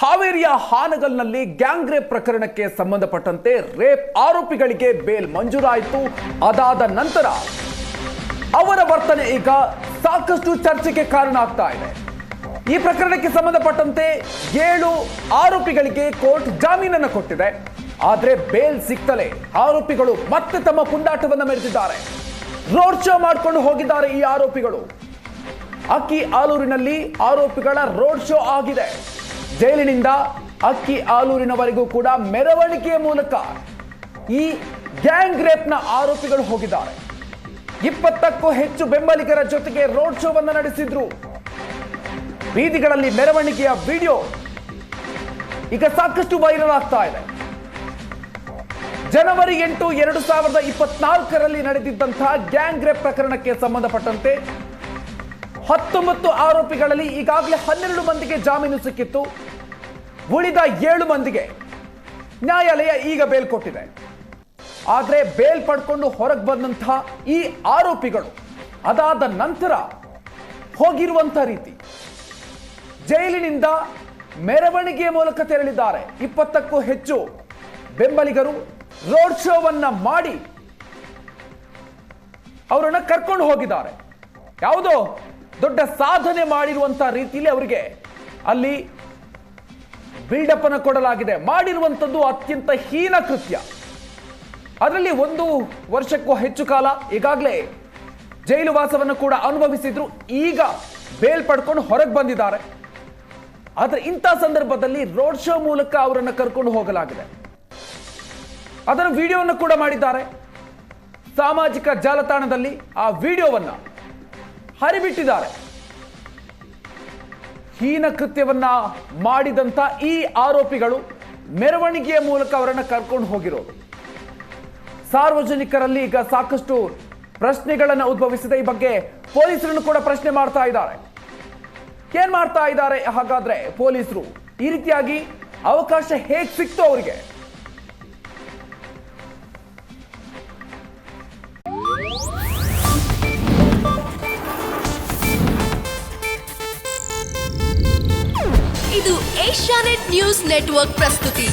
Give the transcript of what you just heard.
ಹಾವೇರಿಯ ಹಾನಗಲ್ನಲ್ಲಿ gang rape ಪ್ರಕರಣಕ್ಕೆ ಸಂಬಂಧಪಟ್ಟಂತೆ ರೇಪ್ ಆರೋಪಿಗಳಿಗೆ ಬೇಲ್ ಮಂಜೂರಾಯಿತು. ಅದಾದ ನಂತರ ಅವರ ವರ್ತನೆ ಈಗ ಸಾಕಷ್ಟು ಚರ್ಚೆಗೆ ಕಾರಣ ಆಗ್ತಾ ಇದೆ. ಈ ಪ್ರಕರಣಕ್ಕೆ ಸಂಬಂಧಪಟ್ಟಂತೆ 7 ಆರೋಪಿಗಳಿಗೆ ಕೋರ್ಟ್ ಜಾಮೀನನ್ನು ಕೊಟ್ಟಿದೆ. ಆದರೆ ಬೇಲ್ ಸಿಕ್ತಲೇ ಆರೋಪಿಗಳು ಮತ್ತೆ ತಮ್ಮ ಪುಂಡಾಟವನ್ನು ಮೆರೆದಿದ್ದಾರೆ. ರೋಡ್ ಶೋ ಮಾಡಿಕೊಂಡು ಹೋಗಿದ್ದಾರೆ ಈ ಆರೋಪಿಗಳು. ಅಕ್ಕಿ ಆಲೂರಿನಲ್ಲಿ ಆರೋಪಿಗಳ ರೋಡ್ ಶೋ ಆಗಿದೆ. ಜೈಲಿನಿಂದ ಅಕ್ಕಿ ಆಲೂರಿನವರೆಗೂ ಕೂಡ ಮೆರವಣಿಗೆಯ ಮೂಲಕ ಈ ಗ್ಯಾಂಗ್ ರೇಪ್ನ ಆರೋಪಿಗಳು ಹೋಗಿದ್ದಾರೆ. 20ಕ್ಕೂ ಹೆಚ್ಚು ಬೆಂಬಲಿಗರ ಜೊತೆಗೆ ರೋಡ್ ಶೋವನ್ನು ನಡೆಸಿದ್ರು. ಬೀದಿಗಳಲ್ಲಿ ಮೆರವಣಿಗೆಯ ವಿಡಿಯೋ ಈಗ ಸಾಕಷ್ಟು ವೈರಲ್ ಆಗ್ತಾ ಇದೆ. ಜನವರಿ 8, 2024ರಲ್ಲಿ ನಡೆದಿದ್ದಂತಹ ಗ್ಯಾಂಗ್ ರೇಪ್ ಪ್ರಕರಣಕ್ಕೆ ಸಂಬಂಧಪಟ್ಟಂತೆ 19 ಆರೋಪಿಗಳಲ್ಲಿ ಈಗಾಗಲೇ 12 ಮಂದಿಗೆ ಜಾಮೀನು ಸಿಕ್ಕಿತ್ತು. ಉಳಿದ 7 ಮಂದಿಗೆ ನ್ಯಾಯಾಲಯ ಈಗ ಬೇಲ್ ಕೊಟ್ಟಿದೆ. ಆದರೆ ಬೇಲ್ ಪಡ್ಕೊಂಡು ಹೊರಗೆ ಬಂದಂತಹ ಈ ಆರೋಪಿಗಳು ಅದಾದ ನಂತರ ಹೋಗಿರುವಂಥ ರೀತಿ ಜೈಲಿನಿಂದ ಮೆರವಣಿಗೆಯ ಮೂಲಕ ತೆರಳಿದ್ದಾರೆ. 20ಕ್ಕೂ ಹೆಚ್ಚು ಬೆಂಬಲಿಗರು ರೋಡ್ ಶೋವನ್ನ ಮಾಡಿ ಅವರನ್ನು ಕರ್ಕೊಂಡು ಹೋಗಿದ್ದಾರೆ. ಯಾವುದೋ ದೊಡ್ಡ ಸಾಧನೆ ಮಾಡಿರುವಂತಹ ರೀತಿಯಲ್ಲಿ ಅವರಿಗೆ ಅಲ್ಲಿ ಬಿಲ್ಡಪ್ ಅನ್ನು ಕೊಡಲಾಗಿದೆ. ಮಾಡಿರುವಂಥದ್ದು ಅತ್ಯಂತ ಹೀನ ಕೃತ್ಯ. ಅದರಲ್ಲಿ 1 ವರ್ಷಕ್ಕೂ ಹೆಚ್ಚು ಕಾಲ ಈಗಾಗಲೇ ಜೈಲು ವಾಸವನ್ನು ಕೂಡ ಅನುಭವಿಸಿದ್ರು. ಈಗ ಬೇಲ್ ಪಡ್ಕೊಂಡು ಹೊರಗೆ ಬಂದಿದ್ದಾರೆ. ಆದರೆ ಇಂಥ ಸಂದರ್ಭದಲ್ಲಿ ರೋಡ್ ಶೋ ಮೂಲಕ ಅವರನ್ನು ಕರ್ಕೊಂಡು ಹೋಗಲಾಗಿದೆ. ಅದರ ವಿಡಿಯೋವನ್ನು ಕೂಡ ಮಾಡಿದ್ದಾರೆ. ಸಾಮಾಜಿಕ ಜಾಲತಾಣದಲ್ಲಿ ಆ ವಿಡಿಯೋವನ್ನು ಹರಿಬಿಟ್ಟಿದ್ದಾರೆ. ಹೀನ ಕೃತ್ಯವನ್ನ ಮಾಡಿದಂತ ಈ ಆರೋಪಿಗಳು ಮೆರವಣಿಗೆಯ ಮೂಲಕ ಅವರನ್ನು ಕರ್ಕೊಂಡು ಹೋಗಿರೋದು ಸಾರ್ವಜನಿಕರಲ್ಲಿ ಈಗ ಸಾಕಷ್ಟು ಪ್ರಶ್ನೆಗಳನ್ನು ಉದ್ಭವಿಸಿದೆ. ಈ ಬಗ್ಗೆ ಪೊಲೀಸರನ್ನು ಕೂಡ ಪ್ರಶ್ನೆ ಮಾಡ್ತಾ ಇದ್ದಾರೆ. ಏನ್ ಮಾಡ್ತಾ ಇದ್ದಾರೆ ಹಾಗಾದ್ರೆ ಪೊಲೀಸರು? ಈ ರೀತಿಯಾಗಿ ಅವಕಾಶ ಹೇಗೆ ಸಿಕ್ತು ಅವರಿಗೆ? ಇದು ಏಷ್ಯಾನೆಟ್ ನ್ಯೂಸ್ ನೆಟ್ವರ್ಕ್ ಪ್ರಸ್ತುತಿ.